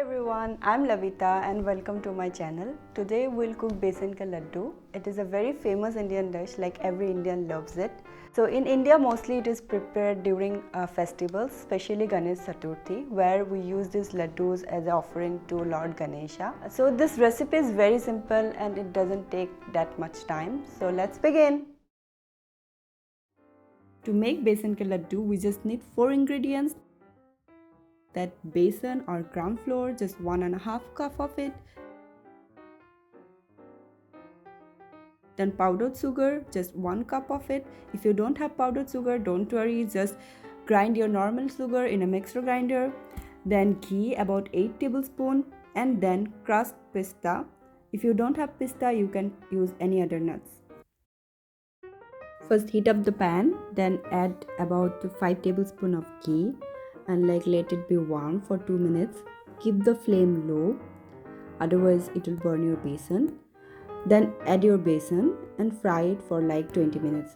everyone, I'm Lavita and welcome to my channel. Today we'll cook Besan Ke Laddu. It is a very famous Indian dish, like every Indian loves it. So in India mostly it is prepared during festivals, especially Ganesh Chaturthi, where we use these laddus as an offering to Lord Ganesha. So this recipe is very simple and it doesn't take that much time. So let's begin. To make Besan Ke Laddu, we just need 4 ingredients. That besan or gram flour, just 1.5 cup of it. Then powdered sugar, just 1 cup of it. If you don't have powdered sugar, don't worry, just grind your normal sugar in a mixer grinder. Then ghee, about 8 tablespoons, and then crushed pista. If you don't have pista, you can use any other nuts. First heat up the pan, then add about 5 tablespoons of ghee and let it be warm for 2 minutes. Keep the flame low, otherwise it will burn your besan. Then add your besan and fry it for 20 minutes.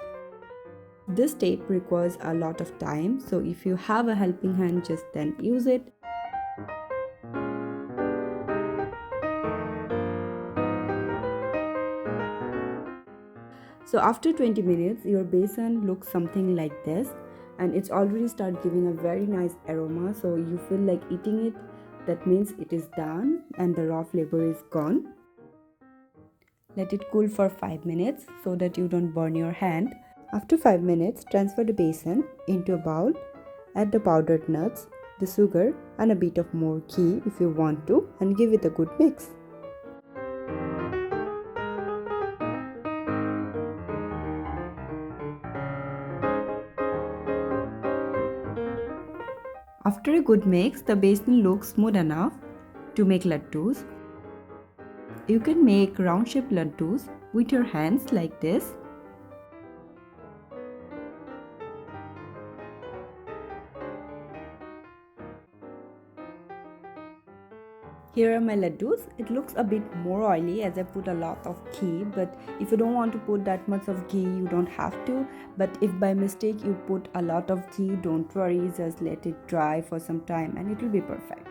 This step requires a lot of time, so if you have a helping hand, just then use it. So after 20 minutes, your besan looks something like this, and it's already start giving a very nice aroma, so you feel like eating it. That means it is done and the raw flavor is gone. Let it cool for 5 minutes so that you don't burn your hand. After 5 minutes, transfer the besan into a bowl. Add the powdered nuts, the sugar and a bit of more ghee if you want to, and give it a good mix. After a good mix, the besan looks smooth enough to make laddus. You can make round shaped laddus with your hands like this. Here are my laddus. It looks a bit more oily as I put a lot of ghee, but if you don't want to put that much of ghee, you don't have to. But if by mistake you put a lot of ghee, don't worry, just let it dry for some time and it will be perfect.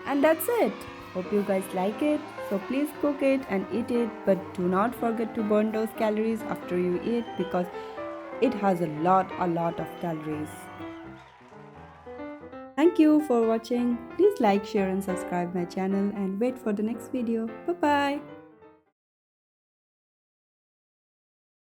And that's it. Hope you guys like it. So please cook it and eat it, but do not forget to burn those calories after you eat, because it has a lot of calories. Thank you for watching. Please like, share and subscribe my channel and wait for the next video. Bye bye.